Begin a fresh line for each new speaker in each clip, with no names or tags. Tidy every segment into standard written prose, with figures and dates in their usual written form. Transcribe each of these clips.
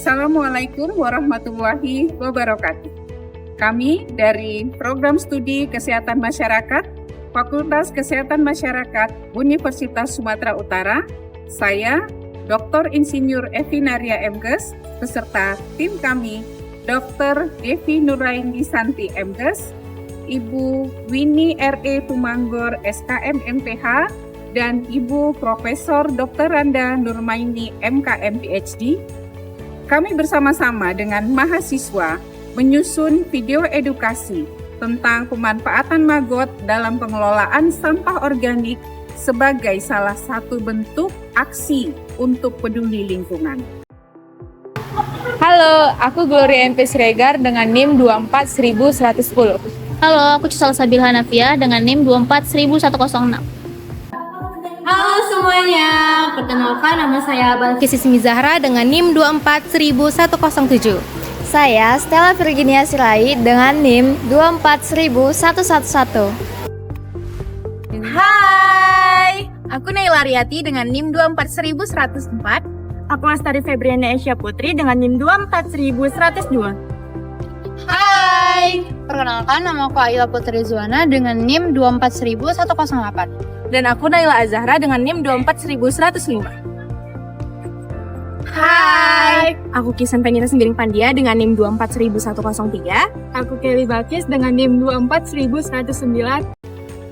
Assalamualaikum warahmatullahi wabarakatuh. Kami dari Program Studi Kesehatan Masyarakat, Fakultas Kesehatan Masyarakat Universitas Sumatera Utara, saya Dr. Insinyur Evi Naria MGes, beserta tim kami, Dr. Devi Nuraini Santi MGes, Ibu Winnie R.E. Tumanggor SKM MPH, dan Ibu Profesor Dr. Randa Nurmaini MKM PhD, kami bersama-sama dengan mahasiswa menyusun video edukasi tentang pemanfaatan maggot dalam pengelolaan sampah organik sebagai salah satu bentuk aksi untuk peduli lingkungan.
Halo, aku Gloria MP Siregar dengan NIM 24110.
Halo, aku Cisal Sabil Hanafia dengan NIM 24106.
Halo semuanya, perkenalkan nama saya
Balkis Ismi Zahra dengan NIM 24107.
Saya Stella Virginia Sirai dengan NIM 24111.
Hai, aku Naila Riyati dengan NIM 24104.
Aku Astari Febriana Esya Putri dengan NIM 24102.
Hai, perkenalkan nama aku Aila Putri Zuana dengan NIM 24108.
Dan aku Naila Azahra dengan NIM 24105.
Hai, aku Kisan Penita Sembiring Pandia dengan NIM 24103.
Aku Kelly Balkis dengan NIM 24109.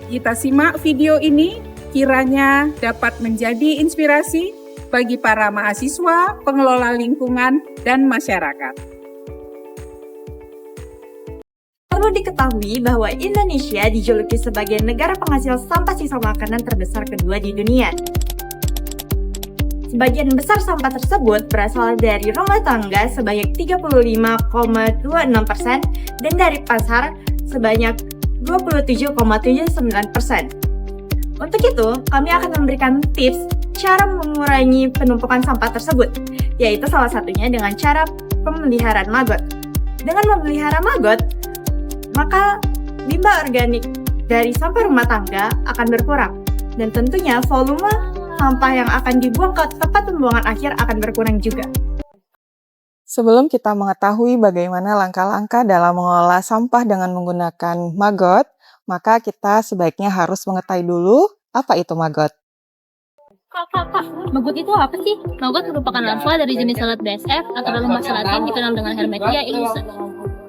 Kita simak video ini, kiranya dapat menjadi inspirasi bagi para mahasiswa, pengelola lingkungan, dan masyarakat.
Perlu diketahui bahwa Indonesia dijuluki sebagai negara penghasil sampah sisa makanan terbesar kedua di dunia. Sebagian besar sampah tersebut berasal dari rumah tangga sebanyak 35,26% dan dari pasar sebanyak 27,79%. Untuk itu, kami akan memberikan tips cara mengurangi penumpukan sampah tersebut, yaitu salah satunya dengan cara pemeliharaan maggot. Dengan memelihara maggot, maka limbah organik dari sampah rumah tangga akan berkurang, dan tentunya volume sampah yang akan dibuang ke tempat pembuangan akhir akan berkurang juga.
Sebelum kita mengetahui bagaimana langkah-langkah dalam mengelola sampah dengan menggunakan maggot, maka kita sebaiknya harus mengetahui dulu apa itu maggot.
Kak, maggot itu apa sih? Maggot merupakan larva dari jenis lalat BSF atau dalam bahasa Latin dikenal dengan Hermetia illusa.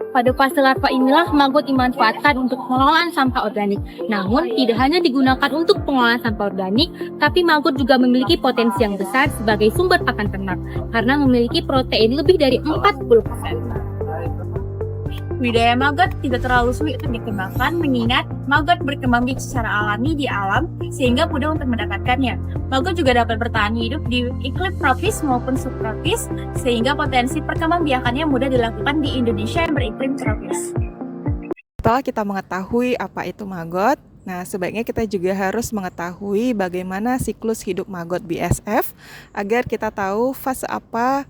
Pada fase larva inilah maggot dimanfaatkan untuk pengelolaan sampah organik. Namun, tidak hanya digunakan untuk pengelolaan sampah organik, tapi maggot juga memiliki potensi yang besar sebagai sumber pakan ternak, karena memiliki protein lebih dari 40%.
Budidaya maggot tidak terlalu sulit untuk dikembangkan, mengingat maggot berkembang biak secara alami di alam, sehingga mudah untuk mendapatkannya. Maggot juga dapat bertahan hidup di iklim tropis maupun subtropis, sehingga potensi perkembangbiakannya mudah dilakukan di Indonesia yang beriklim tropis.
Setelah kita mengetahui apa itu maggot, nah sebaiknya kita juga harus mengetahui bagaimana siklus hidup maggot BSF agar kita tahu fase apa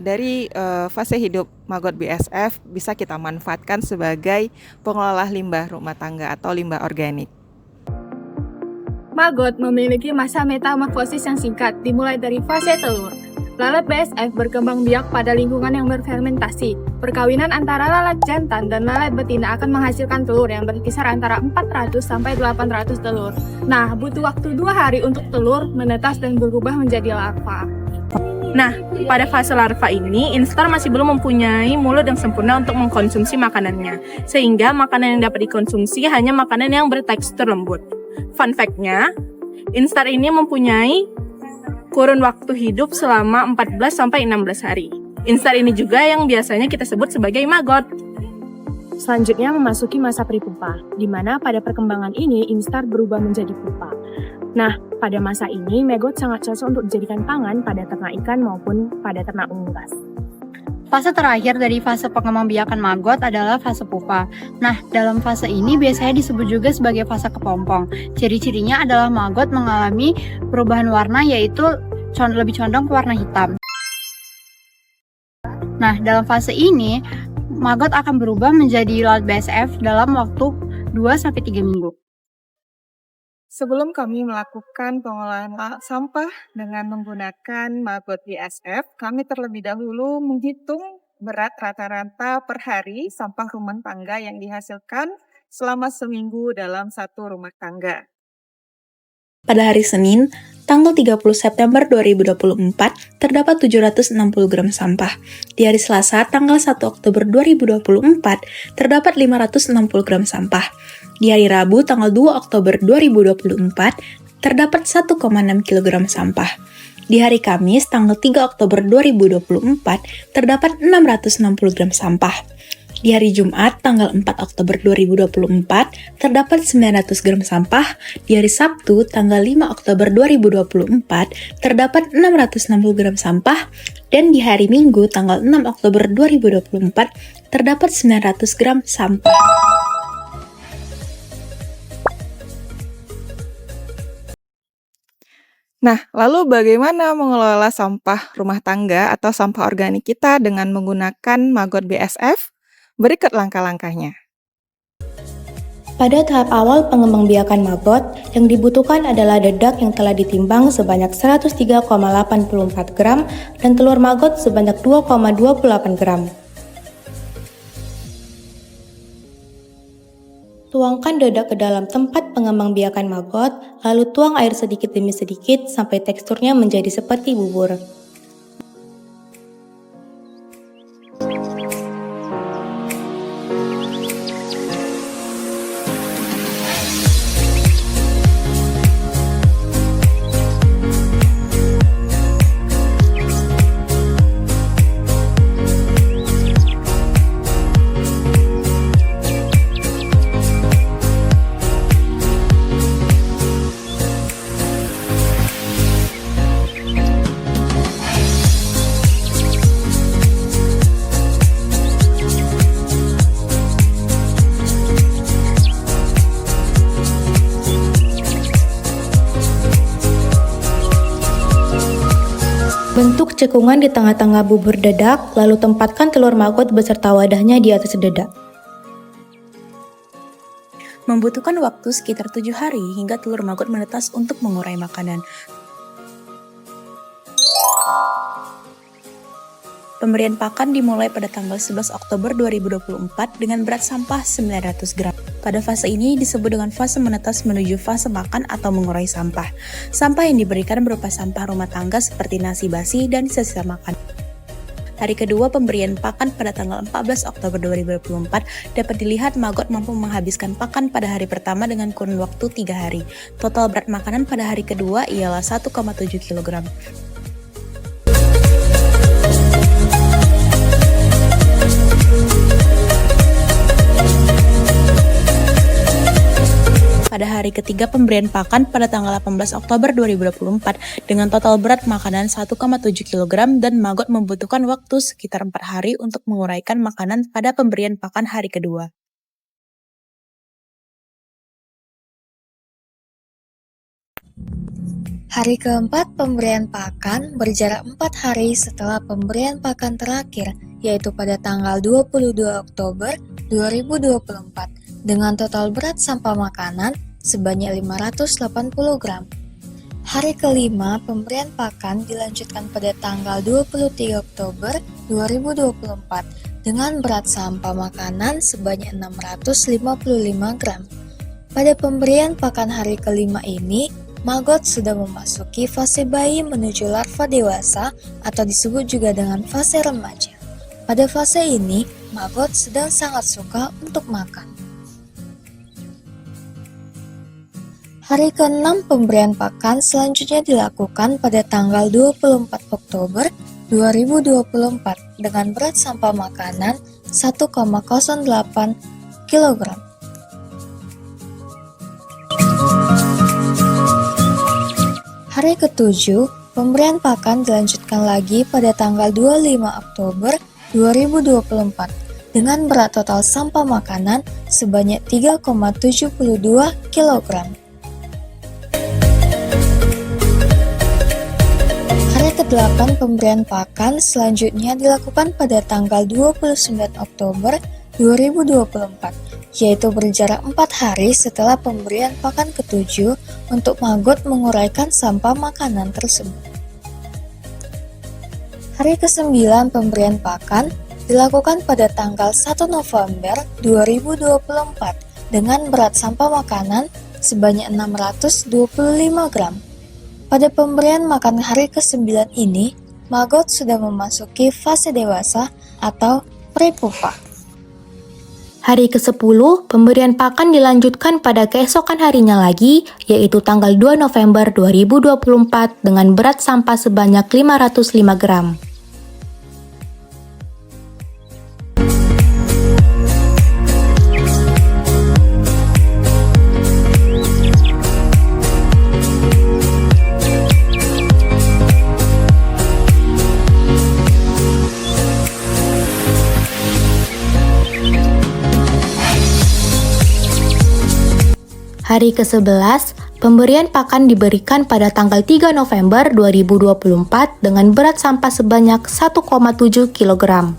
dari fase hidup maggot BSF bisa kita manfaatkan sebagai pengelola limbah rumah tangga atau limbah organik.
Maggot memiliki masa metamorfosis yang singkat, dimulai dari fase telur. Lalat BSF berkembang biak pada lingkungan yang berfermentasi. Perkawinan antara lalat jantan dan lalat betina akan menghasilkan telur yang berkisar antara 400 sampai 800 telur. Nah, butuh waktu 2 hari untuk telur menetas dan berubah menjadi larva.
Nah, pada fase larva ini, instar masih belum mempunyai mulut yang sempurna untuk mengkonsumsi makanannya, sehingga makanan yang dapat dikonsumsi hanya makanan yang bertekstur lembut. Fun fact-nya, instar ini mempunyai kurun waktu hidup selama 14-16 hari. Instar ini juga yang biasanya kita sebut sebagai maggot.
Selanjutnya memasuki masa peripupa, di mana pada perkembangan ini instar berubah menjadi pupa. Nah, pada masa ini maggot sangat cocok untuk dijadikan pangan pada ternak ikan maupun pada ternak unggas.
Fase terakhir dari fase pengembangbiakan maggot adalah fase pupa. Nah, dalam fase ini biasanya disebut juga sebagai fase kepompong. Ciri-cirinya adalah maggot mengalami perubahan warna, yaitu lebih condong ke warna hitam. Nah, dalam fase ini maggot akan berubah menjadi lalat BSF dalam waktu 2-3 minggu.
Sebelum kami melakukan pengolahan sampah dengan menggunakan maggot BSF, kami terlebih dahulu menghitung berat rata-rata per hari sampah rumah tangga yang dihasilkan selama seminggu dalam satu rumah tangga.
Pada hari Senin, tanggal 30 September 2024, terdapat 760 gram sampah. Di hari Selasa, tanggal 1 Oktober 2024, terdapat 560 gram sampah. Di hari Rabu, tanggal 2 Oktober 2024, terdapat 1,6 kg sampah. Di hari Kamis, tanggal 3 Oktober 2024, terdapat 660 gram sampah. Di hari Jumat, tanggal 4 Oktober 2024, terdapat 900 gram sampah. Di hari Sabtu, tanggal 5 Oktober 2024, terdapat 660 gram sampah. Dan di hari Minggu, tanggal 6 Oktober 2024, terdapat 900 gram sampah.
Nah, lalu bagaimana mengelola sampah rumah tangga atau sampah organik kita dengan menggunakan maggot BSF? Berikut langkah-langkahnya.
Pada tahap awal pengembangbiakan maggot, yang dibutuhkan adalah dedak yang telah ditimbang sebanyak 103,84 gram dan telur maggot sebanyak 2,28 gram. Tuangkan dedak ke dalam tempat pengembangbiakan maggot, lalu tuang air sedikit demi sedikit sampai teksturnya menjadi seperti bubur. Bentuk cekungan di tengah-tengah bubur dedak, lalu tempatkan telur maggot beserta wadahnya di atas dedak.
Membutuhkan waktu sekitar 7 hari hingga telur maggot menetas untuk mengurai makanan. Pemberian pakan dimulai pada tanggal 11 Oktober 2024 dengan berat sampah 900 gram. Pada fase ini disebut dengan fase menetas menuju fase makan atau mengurai sampah. Sampah yang diberikan berupa sampah rumah tangga seperti nasi basi dan sisa makan. Hari kedua pemberian pakan pada tanggal 14 Oktober 2024 dapat dilihat maggot mampu menghabiskan pakan pada hari pertama dengan kurun waktu 3 hari. Total berat makanan pada hari kedua ialah 1,7 kg. Pada hari ketiga pemberian pakan pada tanggal 18 Oktober 2024 dengan total berat makanan 1,7 kg dan maggot membutuhkan waktu sekitar 4 hari untuk menguraikan makanan pada pemberian pakan hari kedua.
Hari keempat pemberian pakan berjarak 4 hari setelah pemberian pakan terakhir, yaitu pada tanggal 22 Oktober 2024 dengan total berat sampah makanan sebanyak 580 gram. Hari kelima pemberian pakan dilanjutkan pada tanggal 23 Oktober 2024 dengan berat sampah makanan sebanyak 655 gram. Pada pemberian pakan hari kelima ini, maggot sudah memasuki fase bayi menuju larva dewasa atau disebut juga dengan fase remaja. Pada fase ini, maggot sedang sangat suka untuk makan. Hari ke-6 pemberian pakan selanjutnya dilakukan pada tanggal 24 Oktober 2024 dengan berat sampah makanan 1,08 kg. Hari ke-7 pemberian pakan dilanjutkan lagi pada tanggal 25 Oktober 2024 dengan berat total sampah makanan sebanyak 3,72 kg. Ke-8 pemberian pakan selanjutnya dilakukan pada tanggal 29 Oktober 2024, yaitu berjarak 4 hari setelah pemberian pakan ke-7 untuk maggot menguraikan sampah makanan tersebut. Hari ke-9 pemberian pakan dilakukan pada tanggal 1 November 2024 dengan berat sampah makanan sebanyak 625 gram. Pada pemberian makan hari ke-9 ini, maggot sudah memasuki fase dewasa atau prepupa.
Hari ke-10, pemberian pakan dilanjutkan pada keesokan harinya lagi, yaitu tanggal 2 November 2024 dengan berat sampah sebanyak 505 gram. Hari ke-11, pemberian pakan diberikan pada tanggal 3 November 2024 dengan berat sampah sebanyak 1,7 kg.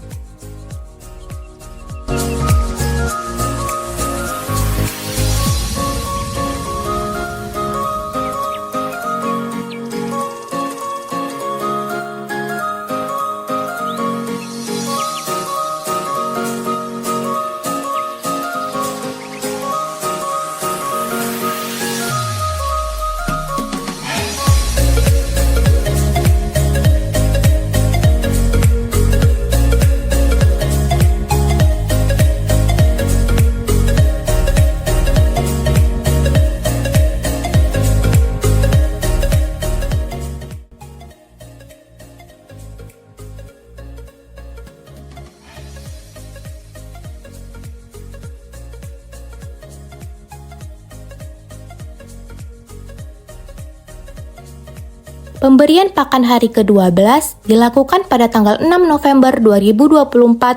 Pemberian pakan hari ke-12 dilakukan pada tanggal 6 November 2024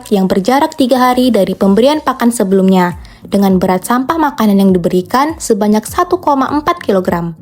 yang berjarak 3 hari dari pemberian pakan sebelumnya, dengan berat sampah makanan yang diberikan sebanyak 1,4 kg.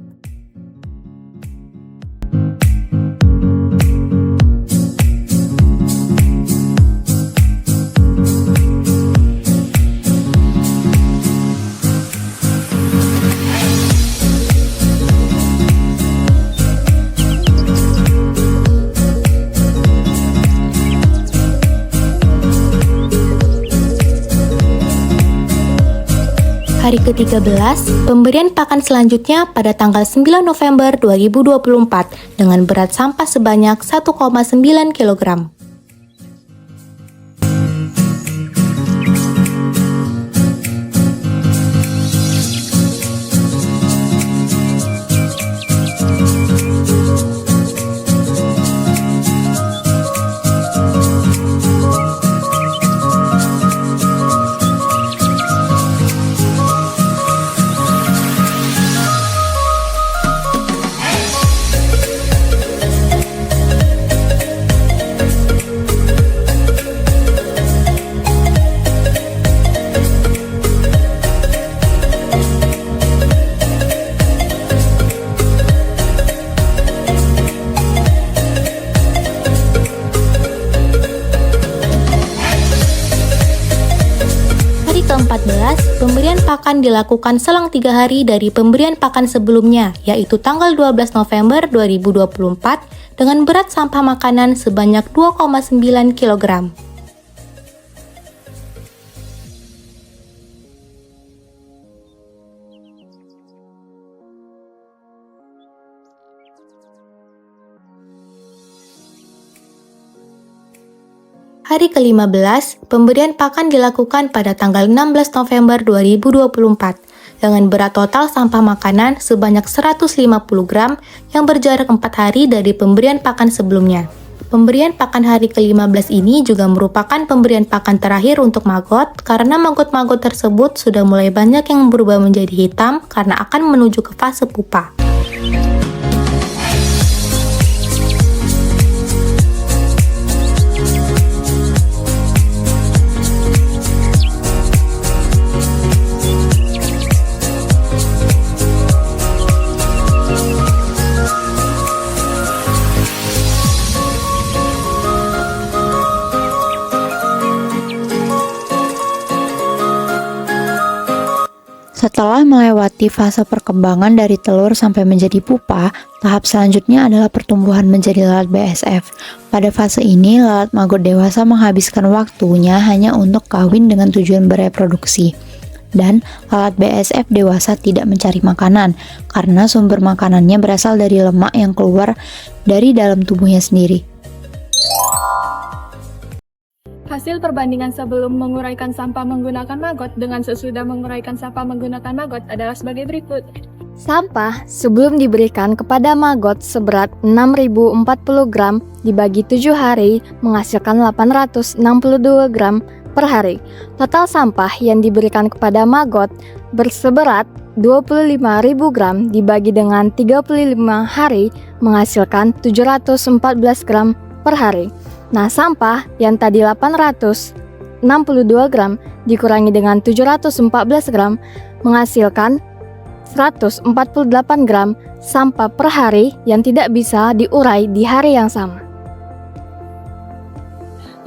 Hari ke-13, pemberian pakan selanjutnya pada tanggal 9 November 2024 dengan berat sampah sebanyak 1,9 kg. Ke-14, pemberian pakan dilakukan selang 3 hari dari pemberian pakan sebelumnya, yaitu tanggal 12 November 2024 dengan berat sampah makanan sebanyak 2,9 kg. Hari ke-15, pemberian pakan dilakukan pada tanggal 16 November 2024 dengan berat total sampah makanan sebanyak 150 gram yang berjarak 4 hari dari pemberian pakan sebelumnya. Pemberian pakan hari ke-15 ini juga merupakan pemberian pakan terakhir untuk maggot karena maggot-maggot tersebut sudah mulai banyak yang berubah menjadi hitam karena akan menuju ke fase pupa.
Setelah melewati fase perkembangan dari telur sampai menjadi pupa, tahap selanjutnya adalah pertumbuhan menjadi lalat BSF. Pada fase ini, lalat maggot dewasa menghabiskan waktunya hanya untuk kawin dengan tujuan bereproduksi. Dan lalat BSF dewasa tidak mencari makanan, karena sumber makanannya berasal dari lemak yang keluar dari dalam tubuhnya sendiri.
Hasil perbandingan sebelum menguraikan sampah menggunakan maggot dengan sesudah menguraikan sampah menggunakan maggot adalah sebagai berikut.
Sampah sebelum diberikan kepada maggot seberat 6.040 gram dibagi 7 hari menghasilkan 862 gram per hari. Total sampah yang diberikan kepada maggot berseberat 25.000 gram dibagi dengan 35 hari menghasilkan 714 gram per hari. Nah, sampah yang tadi 862 gram dikurangi dengan 714 gram menghasilkan 148 gram sampah per hari yang tidak bisa diurai di hari yang sama.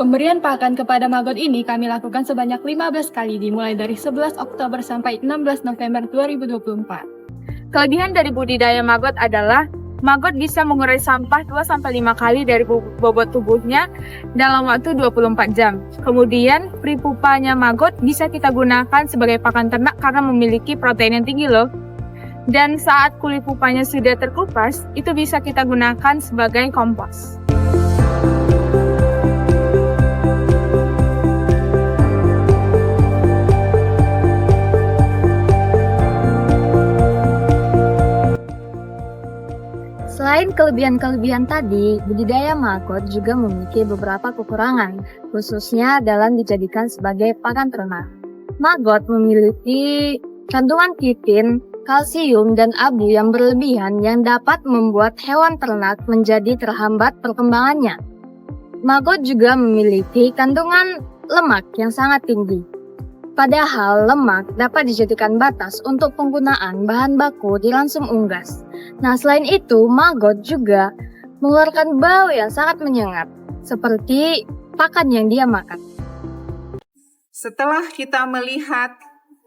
Pemberian pakan kepada maggot ini kami lakukan sebanyak 15 kali dimulai dari 11 Oktober sampai 16 November 2024.
Kelebihan dari budidaya maggot adalah maggot bisa mengurai sampah 2-5 kali dari bobot tubuhnya dalam waktu 24 jam. Kemudian, pripupanya maggot bisa kita gunakan sebagai pakan ternak karena memiliki protein yang tinggi loh. Dan saat kulit pupanya sudah terkupas, itu bisa kita gunakan sebagai kompos.
Selain kelebihan-kelebihan tadi, budidaya maggot juga memiliki beberapa kekurangan, khususnya dalam dijadikan sebagai pakan ternak. Maggot memiliki kandungan kitin, kalsium, dan abu yang berlebihan yang dapat membuat hewan ternak menjadi terhambat perkembangannya. Maggot juga memiliki kandungan lemak yang sangat tinggi. Padahal lemak dapat dijadikan batas untuk penggunaan bahan baku di langsung unggas. Nah, selain itu, maggot juga mengeluarkan bau yang sangat menyengat, seperti pakan yang dia makan.
Setelah kita melihat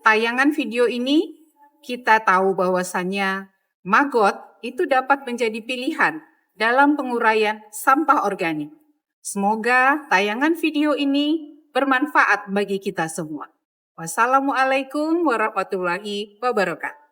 tayangan video ini, kita tahu bahwasannya maggot itu dapat menjadi pilihan dalam penguraian sampah organik. Semoga tayangan video ini bermanfaat bagi kita semua. Wassalamualaikum warahmatullahi wabarakatuh.